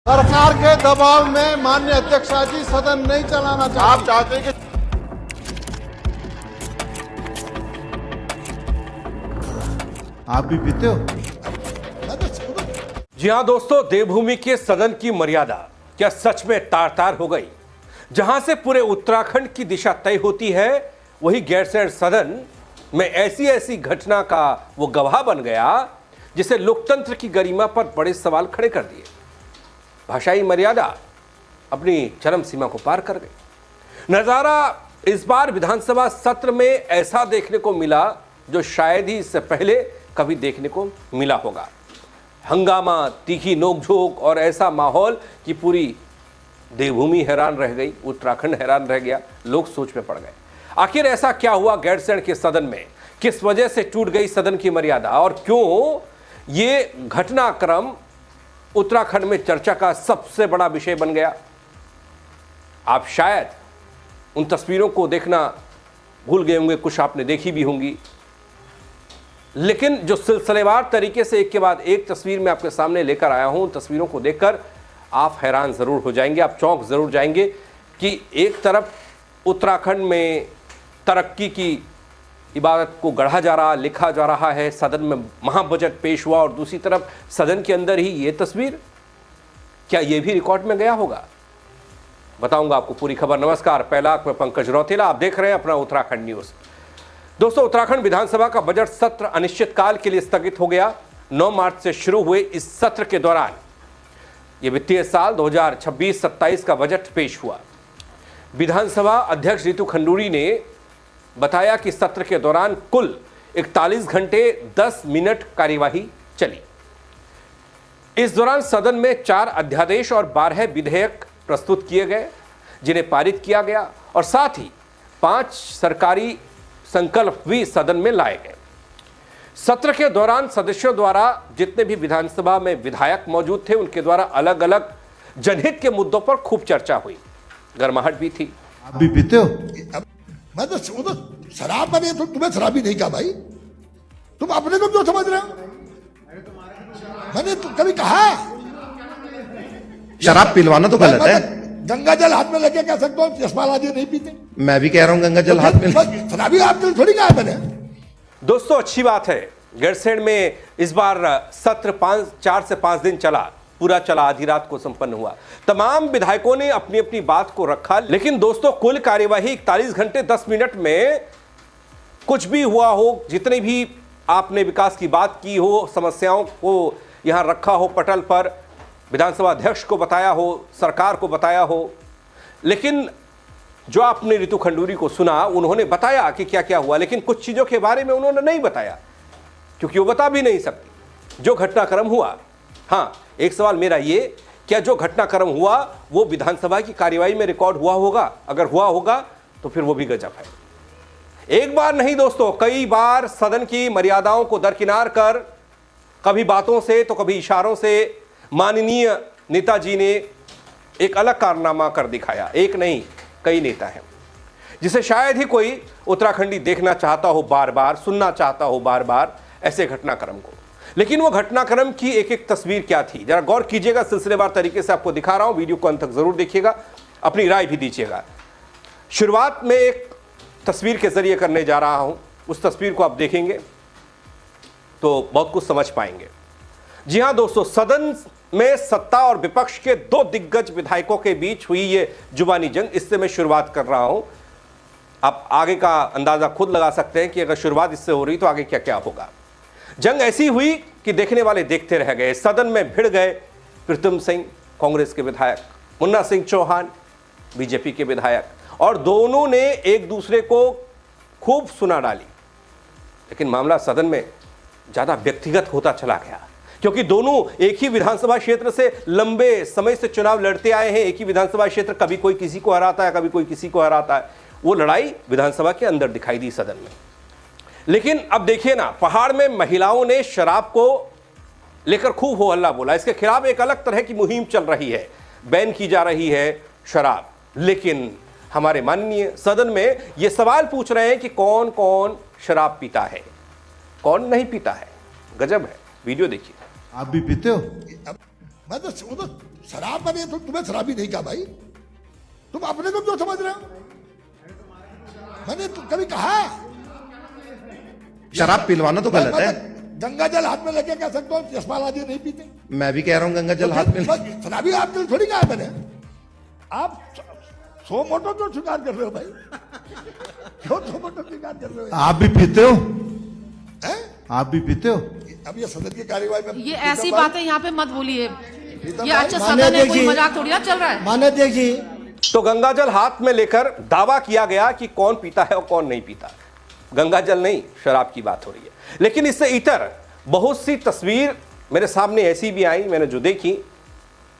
सरकार के दबाव में माननीय अध्यक्षा जी सदन नहीं चलाना चाहते। आप चाहते हैं कि आप भी पीते हो? जी हां दोस्तों, देवभूमि के सदन की मर्यादा क्या सच में तार तार हो गई? जहां से पूरे उत्तराखंड की दिशा तय होती है, वही गैरसैंण सदन में ऐसी ऐसी घटना का वो गवाह बन गया जिसे लोकतंत्र की गरिमा पर बड़े सवाल खड़े कर दिए। भाषाई मर्यादा अपनी चरम सीमा को पार कर गई। नजारा इस बार विधानसभा सत्र में ऐसा देखने को मिला जो शायद ही इससे पहले कभी देखने को मिला होगा। हंगामा, तीखी नोकझोंक और ऐसा माहौल कि पूरी देवभूमि हैरान रह गई, उत्तराखंड हैरान रह गया, लोग सोच में पड़ गए। आखिर ऐसा क्या हुआ गैरसैंण के सदन में? किस वजह से टूट गई सदन की मर्यादा और क्यों ये घटनाक्रम उत्तराखंड में चर्चा का सबसे बड़ा विषय बन गया? आप शायद उन तस्वीरों को देखना भूल गए होंगे, कुछ आपने देखी भी होंगी, लेकिन जो सिलसिलेवार तरीके से एक के बाद एक तस्वीर मैं आपके सामने लेकर आया हूं, उन तस्वीरों को देखकर आप हैरान जरूर हो जाएंगे, आप चौंक जरूर जाएंगे कि एक तरफ उत्तराखंड में तरक्की की इबादत को गढ़ा जा रहा, लिखा जा रहा है, सदन में महाबजट पेश हुआ और दूसरी तरफ सदन के अंदर ही ये तस्वीर, क्या ये भी रिकॉर्ड में गया होगा? बताऊंगा आपको पूरी खबर। नमस्कार, पहला मैं पंकज रौतेला, आप देख रहे हैं अपना उत्तराखंड न्यूज। दोस्तों, उत्तराखंड विधानसभा का बजट सत्र अनिश्चितकाल के लिए स्थगित हो गया। 9 मार्च से शुरू हुए इस सत्र के दौरान यह वित्तीय साल 2026-27 का बजट पेश हुआ। विधानसभा अध्यक्ष रितु खंडूरी ने बताया कि सत्र के दौरान कुल 41 घंटे 10 मिनट कार्यवाही चली। इस दौरान सदन में 4 अध्यादेश और 12 विधेयक प्रस्तुत किए गए जिन्हें पारित किया गया और साथ ही 5 सरकारी संकल्प भी सदन में लाए गए। सत्र के दौरान सदस्यों द्वारा जितने भी विधानसभा में विधायक मौजूद थे उनके द्वारा अलग अलग जनहित के मुद्दों पर खूब चर्चा हुई, गर्माहट भी थी। आप भी पीते हो? मैं तो शराब बने तो तुम्हें शराबी नहीं कहा भाई, तुम अपने को क्यों समझ रहे हो? मैंने तो कभी कहा शराब पिलवाना तो गलत है। गंगा जल हाथ में लेके कह सकता हूँ यशपाल आदि नहीं पीते। मैं भी कह रहा हूँ गंगा जल हाथ में। शराबी हाथ में थोड़ी कहा मैंने। दोस्तों, अच्छी बात है, गैरसैंण में इस बार सत्र 4 से 5 दिन चला, पूरा चला, आधी रात को संपन्न हुआ। तमाम विधायकों ने अपनी अपनी बात को रखा, लेकिन दोस्तों कुल कार्यवाही 41 घंटे 10 मिनट में कुछ भी हुआ हो, जितने भी आपने विकास की बात की हो, समस्याओं को यहां रखा हो पटल पर, विधानसभा अध्यक्ष को बताया हो, सरकार को बताया हो, लेकिन जो आपने रितु खंडूरी को सुना, उन्होंने बताया कि क्या क्या हुआ, लेकिन कुछ चीजों के बारे में उन्होंने नहीं बताया क्योंकि वो बता भी नहीं सकती जो घटनाक्रम हुआ। हाँ, एक सवाल मेरा ये, क्या जो घटनाक्रम हुआ वो विधानसभा की कार्यवाही में रिकॉर्ड हुआ होगा? अगर हुआ होगा तो फिर वो भी गजब है। एक बार नहीं दोस्तों, कई बार सदन की मर्यादाओं को दरकिनार कर, कभी बातों से तो कभी इशारों से, माननीय नेताजी ने एक अलग कारनामा कर दिखाया। एक नहीं, कई नेता हैं जिसे शायद ही कोई उत्तराखंडी देखना चाहता हो बार बार, सुनना चाहता हो बार बार ऐसे घटनाक्रम को। लेकिन वो घटनाक्रम की एक एक तस्वीर क्या थी, जरा गौर कीजिएगा। सिलसिलेवार तरीके से आपको दिखा रहा हूं, वीडियो को अंत तक जरूर देखिएगा, अपनी राय भी दीजिएगा। शुरुआत में एक तस्वीर के जरिए करने जा रहा हूं, उस तस्वीर को आप देखेंगे तो बहुत कुछ समझ पाएंगे। जी हां दोस्तों, सदन में सत्ता और विपक्ष के 2 दिग्गज विधायकों के बीच हुई ये जुबानी जंग, इससे मैं शुरुआत कर रहा हूं। आप आगे का अंदाजा खुद लगा सकते हैं कि अगर शुरुआत इससे हो रही तो आगे क्या क्या होगा। जंग ऐसी हुई कि देखने वाले देखते रह गए। सदन में भिड़ गए प्रीतम सिंह, कांग्रेस के विधायक, मुन्ना सिंह चौहान, बीजेपी के विधायक, और दोनों ने एक दूसरे को खूब सुना डाली। लेकिन मामला सदन में ज्यादा व्यक्तिगत होता चला गया क्योंकि दोनों एक ही विधानसभा क्षेत्र से लंबे समय से चुनाव लड़ते आए हैं। एक ही विधानसभा क्षेत्र, कभी कोई किसी को हराता है, कभी कोई किसी को हराता है। वो लड़ाई विधानसभा के अंदर दिखाई दी सदन में। लेकिन अब देखिए ना, पहाड़ में महिलाओं ने शराब को लेकर खूब हो हल्ला बोला। इसके खिलाफ एक अलग तरह की मुहिम चल रही है, बैन की जा रही है शराब। लेकिन हमारे माननीय सदन में ये सवाल पूछ रहे हैं कि कौन कौन शराब पीता है, कौन नहीं पीता है। गजब है, वीडियो देखिए। आप भी पीते हो? मैं तो शराब मैंने तुम्हें शराबी नहीं कहा भाई, तुम अपने को क्यों समझ रहे हो? मैंने कभी कहा शराब पिलवाना तो गलत है। गंगा जल हाथ में लेके कह सकता हूँ यशपाल आदि नहीं पीते। मैं भी कह रहा हूँ गंगा जल हाथ में। शराबी आपके लिए थोड़ी कहा मैंने। आप 100 मोटो क्यों स्वीकार कर रहे हो भाई? क्यों 100 मोटो स्वीकार कर रहे हो? आप भी पीते हो? हैं? आप भी पीते हो? अब ये सदन की कार्यवाही में ये ऐसी बातें यहाँ पे मत बोलिए। प्रीतम ये भाई, अच्छा सदन है, कोई मजाक थोड़ी ना चल रहा है। मान्यता जी, तो गंगाजल हाथ में लेकर दावा किया गया कि कौन पीता है और कौन नहीं पीता। गंगाजल नहीं, शराब की बात हो रही है। लेकिन इससे इतर बहुत सी तस्वीर मेरे सामने ऐसी भी आई, मैंने जो देखी,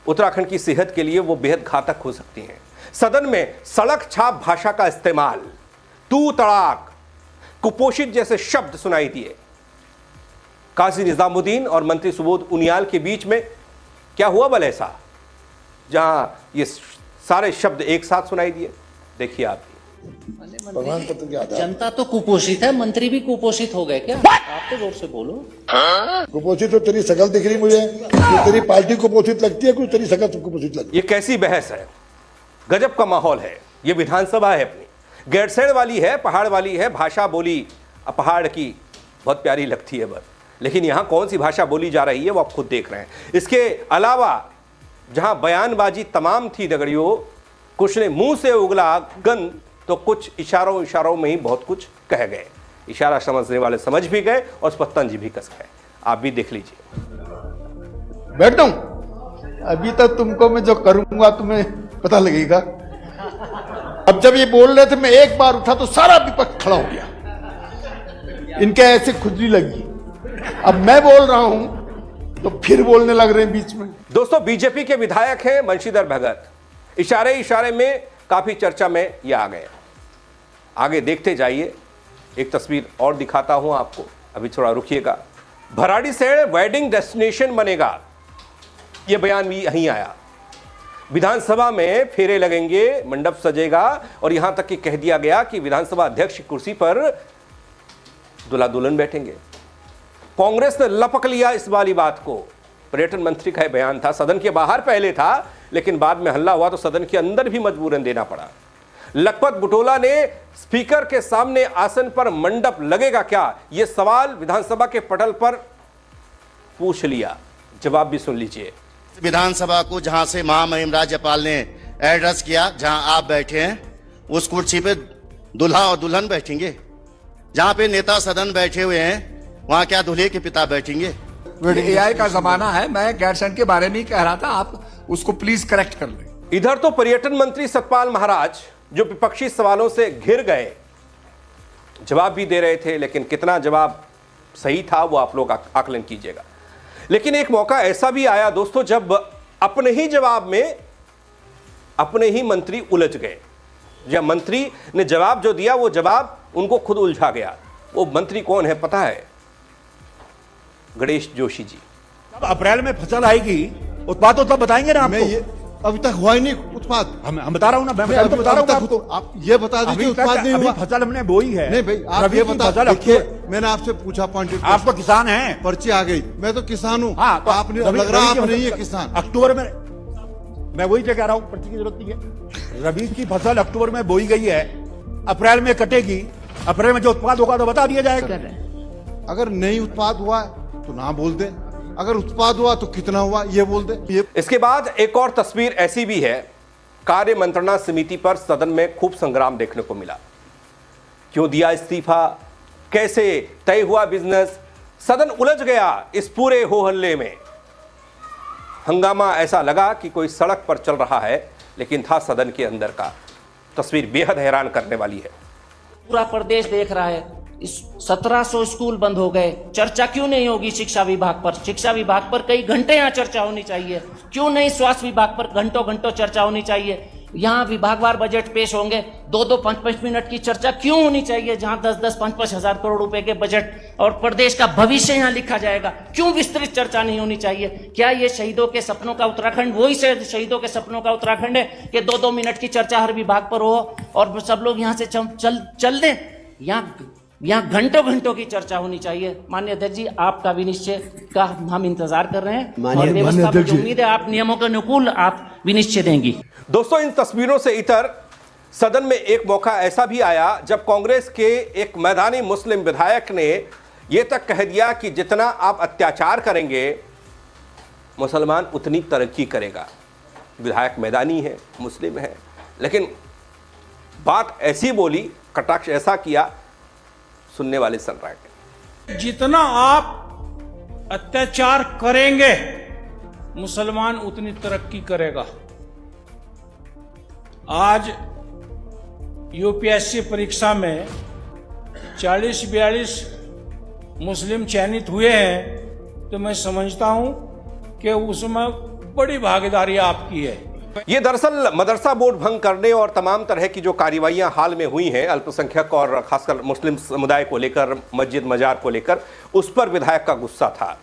उत्तराखंड की सेहत के लिए वो बेहद घातक हो सकती हैं। सदन में सड़क छाप भाषा का इस्तेमाल, तू तड़ाक, कुपोषित जैसे शब्द सुनाई दिए। काजी निजामुद्दीन और मंत्री सुबोध उनियाल के बीच में क्या हुआ बल ऐसा, जहां ये सारे शब्द एक साथ सुनाई दिए? देखिए आप। जनता तो कुपोषित है, मंत्री भी कुपोषित हो गए क्या? आप तो जोर से बोलो। कुपोषित तो तेरी शकल दिख रही मुझे, तो तेरी पार्टी कुपोषित लगती है, कुछ तेरी शकल तो कुपोषित लगती है। ये कैसी बहस है? गजब का माहौल है। ये विधानसभा है अपनी, गैरसैंण वाली है, पहाड़ वाली है। भाषा बोली पहाड़ की बहुत प्यारी लगती है बस, लेकिन यहां कौन सी भाषा बोली जा रही है वो आप खुद देख रहे हैं। इसके अलावा जहां बयानबाजी तमाम थी दगड़ियों, कुछ ने मुंह से उगला गंद, तो कुछ इशारों में ही बहुत कुछ कह गए। इशारा समझने वाले समझ भी गए और उस पर तंज भी कस गए। आप भी देख लीजिए। बैठ जाऊं? अभी तक तुमको मैं जो करूंगा तुम्हें पता लगेगा। अब जब ये बोल रहे थे, मैं एक बार उठा तो सारा विपक्ष खड़ा हो गया। इनके ऐसे खुजली लगी। अब मैं बोल रहा हूं तो फिर बोलने लग रहे हैं बीच में। दोस्तों, बीजेपी के विधायक हैं बंशीधर भगत। इशारे में काफी चर्चा में ये आ गए। आगे देखते जाइए, एक तस्वीर और दिखाता हूं आपको, अभी थोड़ा रुकिएगा। भराड़ीसैंण वेडिंग डेस्टिनेशन बनेगा, यह बयान भी यहीं आया। विधानसभा में फेरे लगेंगे, मंडप सजेगा, और यहां तक कि कह दिया गया कि विधानसभा अध्यक्ष की कुर्सी पर दूल्हा दुल्हन बैठेंगे। कांग्रेस ने लपक लिया इस वाली बात को। पर्यटन मंत्री का बयान था, सदन के बाहर पहले था, लेकिन बाद में हल्ला हुआ तो सदन के अंदर भी मजबूरन देना पड़ा। लखपत बुटोला ने स्पीकर के सामने आसन पर मंडप लगेगा क्या, यह सवाल विधानसभा के पटल पर पूछ लिया। जवाब भी सुन लीजिए। विधानसभा को जहां से महामहिम राज्यपाल ने एड्रेस किया, जहां आप बैठे हैं, उस कुर्सी पे दुल्हा और दुल्हन बैठेंगे। जहां पे नेता सदन बैठे हुए हैं, वहां क्या दूल्हे के पिता बैठेंगे? एआई का जमाना है, मैं गैरसैंण के बारे में ही कह रहा था, आप उसको प्लीज करेक्ट कर लें। इधर तो पर्यटन मंत्री सतपाल महाराज जो विपक्षी सवालों से घिर गए, जवाब भी दे रहे थे, लेकिन कितना जवाब सही था वो आप लोग आकलन कीजिएगा। लेकिन एक मौका ऐसा भी आया दोस्तों, जब अपने ही जवाब में अपने ही मंत्री उलझ गए। जब मंत्री ने जवाब जो दिया, वो जवाब उनको खुद उलझा गया। वो मंत्री कौन है पता है? गणेश जोशी जी। अब अप्रैल में फसल आएगी, उत्पाद तो तब बताएंगे ना आपको। ये अभी तक हुआ ही नहीं उत्पाद। हम बता रहा हूँ ना, मैं अभी बता रहा हूँ तक आपको। आप ये बता दीजिए उत्पाद नहीं हुआ। फसल हमने बोई है। नहीं भाई, आप रबी ये की बता फसल देखिए, अक्टूबर- मैंने आपसे पूछा पॉइंटेड। आप तो किसान हैं। पर्ची आ गई, मैं तो किसान हूँ। हाँ, तो आपने रबी- लग रहा रबी आप की नहीं है फसल- किसान। अक्टूबर में मैं वही कह रहा हूँ, पर्ची की जरूरत नहीं है। रबी की फसल अक्टूबर में बोई गई है, अप्रैल में कटेगी। अप्रैल में जो उत्पाद होगा तो बता दिया जाएगा। अगर नहीं उत्पाद हुआ तो ना बोल दे, अगर उत्पाद हुआ तो कितना हुआ ये बोल दे। ये इसके बाद एक और तस्वीर ऐसी भी है। कार्य मंत्रणा समिति पर सदन में खूब संग्राम देखने को मिला। क्यों दिया इस्तीफा, कैसे तय हुआ बिजनेस, सदन उलझ गया इस पूरे हो हल्ले में। हंगामा ऐसा लगा कि कोई सड़क पर चल रहा है, लेकिन था सदन के अंदर का। तस्वीर बेहद हैरान करने वाली है। पूरा प्रदेश देख रहा है, इस 1700 स्कूल बंद हो गए। चर्चा क्यों नहीं होगी शिक्षा विभाग पर? शिक्षा विभाग पर कई घंटे यहाँ चर्चा होनी चाहिए। क्यों नहीं स्वास्थ्य विभाग पर घंटों घंटों चर्चा होनी चाहिए? यहाँ विभागवार बजट पेश होंगे, 2-2, 5-5 मिनट की चर्चा क्यों होनी चाहिए? जहाँ 10-10, 5-5 हजार करोड़ रुपए के बजट और प्रदेश का भविष्य यहाँ लिखा जाएगा, क्यों विस्तृत चर्चा नहीं होनी चाहिए? क्या ये शहीदों के सपनों का उत्तराखंड वही शहीदों के सपनों का उत्तराखंड है कि 2-2 मिनट की चर्चा हर विभाग पर हो और सब लोग यहाँ से चल दें? यहाँ यहाँ घंटों घंटों की चर्चा होनी चाहिए। माननीय अध्यक्ष जी, आपका विनिश्चय का हम इंतजार कर रहे हैं और व्यवस्था में जो उम्मीद है आप नियमों के अनुकूल आप विनिश्चय देंगी। दोस्तों, इन तस्वीरों से इतर सदन में एक मौका ऐसा भी आया जब कांग्रेस के एक मैदानी मुस्लिम विधायक ने यह तक कह दिया कि जितना आप अत्याचार करेंगे मुसलमान उतनी तरक्की करेगा। विधायक मैदानी है, मुस्लिम है, लेकिन बात ऐसी बोली, कटाक्ष ऐसा किया, सुनने वाले सन रहे। जितना आप अत्याचार करेंगे मुसलमान उतनी तरक्की करेगा। आज यूपीएससी परीक्षा में 40-42 मुस्लिम चयनित हुए हैं, तो मैं समझता हूं कि उसमें बड़ी भागीदारी आपकी है। ये दरअसल मदरसा बोर्ड भंग करने और तमाम तरह की जो कार्रवाइयां हाल में हुई हैं अल्पसंख्यक और खासकर मुस्लिम समुदाय को लेकर, मस्जिद मजार को लेकर, उस पर विधायक का गुस्सा था,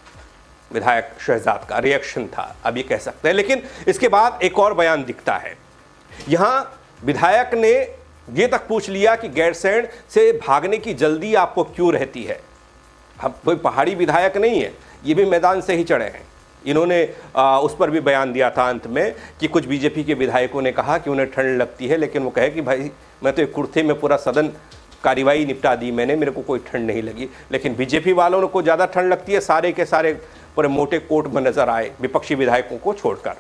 विधायक शहजाद का रिएक्शन था, अब ये कह सकते हैं। लेकिन इसके बाद एक और बयान दिखता है। यहां विधायक ने ये तक पूछ लिया कि गैरसैंण से भागने की जल्दी आपको क्यों रहती है। अब कोई पहाड़ी विधायक नहीं है, ये भी मैदान से ही चढ़े हैं। इन्होंने उस पर भी बयान दिया था अंत में कि कुछ बीजेपी के विधायकों ने कहा कि उन्हें ठंड लगती है, लेकिन वो कहे कि भाई मैं तो एक कुर्ते में पूरा सदन कार्रवाई निपटा दी मैंने, मेरे को कोई ठंड नहीं लगी। लेकिन बीजेपी वालों को ज़्यादा ठंड लगती है, सारे के सारे पूरे मोटे कोट में नजर आए विपक्षी विधायकों को छोड़कर।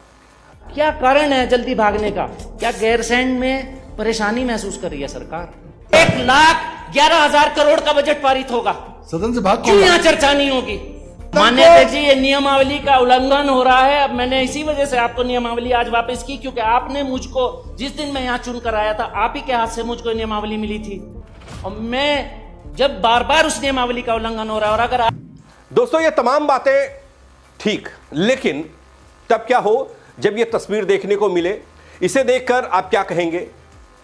क्या कारण है जल्दी भागने का? क्या गैरसैंण में परेशानी महसूस कर रही है सरकार? 1,11,000 करोड़ का बजट पारित होगा, सदन से भाग क्यों यहाँ चर्चा नहीं होगी? माननीय अध्यक्ष जी, ये नियमावली का उल्लंघन हो रहा है। अब मैंने इसी वजह से आपको नियमावली आज वापस की, क्योंकि आपने मुझको जिस दिन मैं यहाँ चुनकर आया था, आप ही के हाथ से मुझको नियमावली मिली थी, और मैं जब बार बार उस नियमावली का उल्लंघन हो रहा है। और अगर दोस्तों, ये तमाम बातें ठीक, लेकिन तब क्या हो जब ये तस्वीर देखने को मिले। इसे देखकर आप क्या कहेंगे,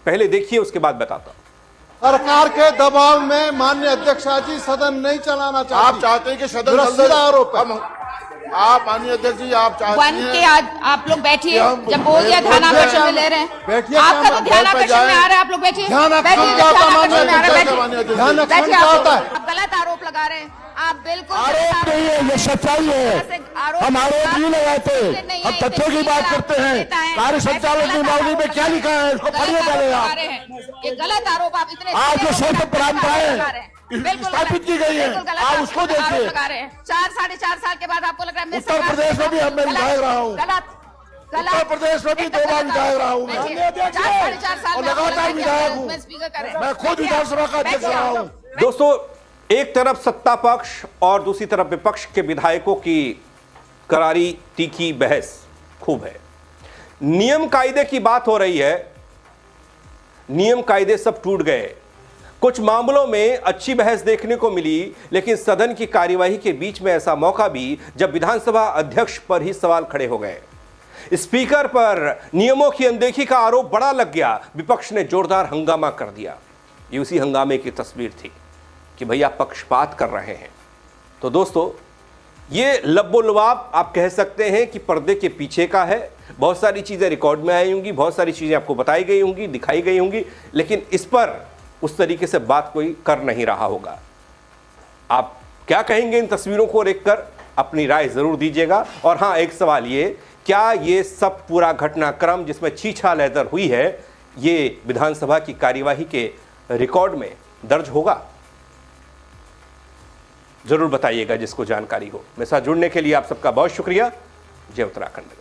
पहले देखिए, उसके बाद बताता हूं। सरकार के दबाव में माननीय अध्यक्ष जी सदन नहीं चलाना चाहती। आप चाहते हैं कि सदन सीधा आरोप है। आप माननीय अध्यक्ष जी, आप चाहते हैं के आज आप लोग बैठिए, जब बोल दिया ध्यानाकर्षण में ले रहे हैं, बैठिए, आपका तो ध्यानाकर्षण में आ रहा है, आप लोग बैठिए, ध्यानाकर्षण क्या होता है? ध्यानाकर्षण क्या होता है? आप गलत आरोप लगा रहे हैं, आप बिल्कुल आरोप नहीं है, ये सच्चाई है। हम आरोप नहीं लगाते, हम तथ्यों की बात करते हैं। कार्य संचालन नियमावली में क्या लिखा है, इसको पढ़िए पहले आप। ये गलत आरोप आप इतने आज जो शर्त परंपराएं स्थापित की गई है, आप उसको देखिए। 4-4.5 साल के बाद आपको लग रहा है उत्तर प्रदेश में भी मैं विधायक रहा हूँ, उत्तर प्रदेश में भी 2 बार विधायक रहा हूँ, और लगातार विधायक हूँ, मैं खुद विधानसभा का अध्यक्ष रहा हूँ। दोस्तों, एक तरफ सत्ता पक्ष और दूसरी तरफ विपक्ष के विधायकों की करारी तीखी बहस खूब है। नियम कायदे की बात हो रही है, नियम कायदे सब टूट गए। कुछ मामलों में अच्छी बहस देखने को मिली, लेकिन सदन की कार्यवाही के बीच में ऐसा मौका भी जब विधानसभा अध्यक्ष पर ही सवाल खड़े हो गए। स्पीकर पर नियमों की अनदेखी का आरोप बड़ा लग गया, विपक्ष ने जोरदार हंगामा कर दिया। ये उसी हंगामे की तस्वीर थी कि भैया पक्षपात कर रहे हैं। तो दोस्तों, ये लब्बो-लुआब आप कह सकते हैं कि पर्दे के पीछे का है। बहुत सारी चीज़ें रिकॉर्ड में आई होंगी, बहुत सारी चीज़ें आपको बताई गई होंगी, दिखाई गई होंगी, लेकिन इस पर उस तरीके से बात कोई कर नहीं रहा होगा। आप क्या कहेंगे इन तस्वीरों को देखकर? अपनी राय जरूर दीजिएगा। और हाँ, एक सवाल ये, क्या ये सब पूरा घटनाक्रम जिसमें छीछा लहदर हुई है, ये विधानसभा की कार्यवाही के रिकॉर्ड में दर्ज होगा? जरूर बताइएगा जिसको जानकारी हो। मेरे साथ जुड़ने के लिए आप सबका बहुत शुक्रिया। जय उत्तराखंड।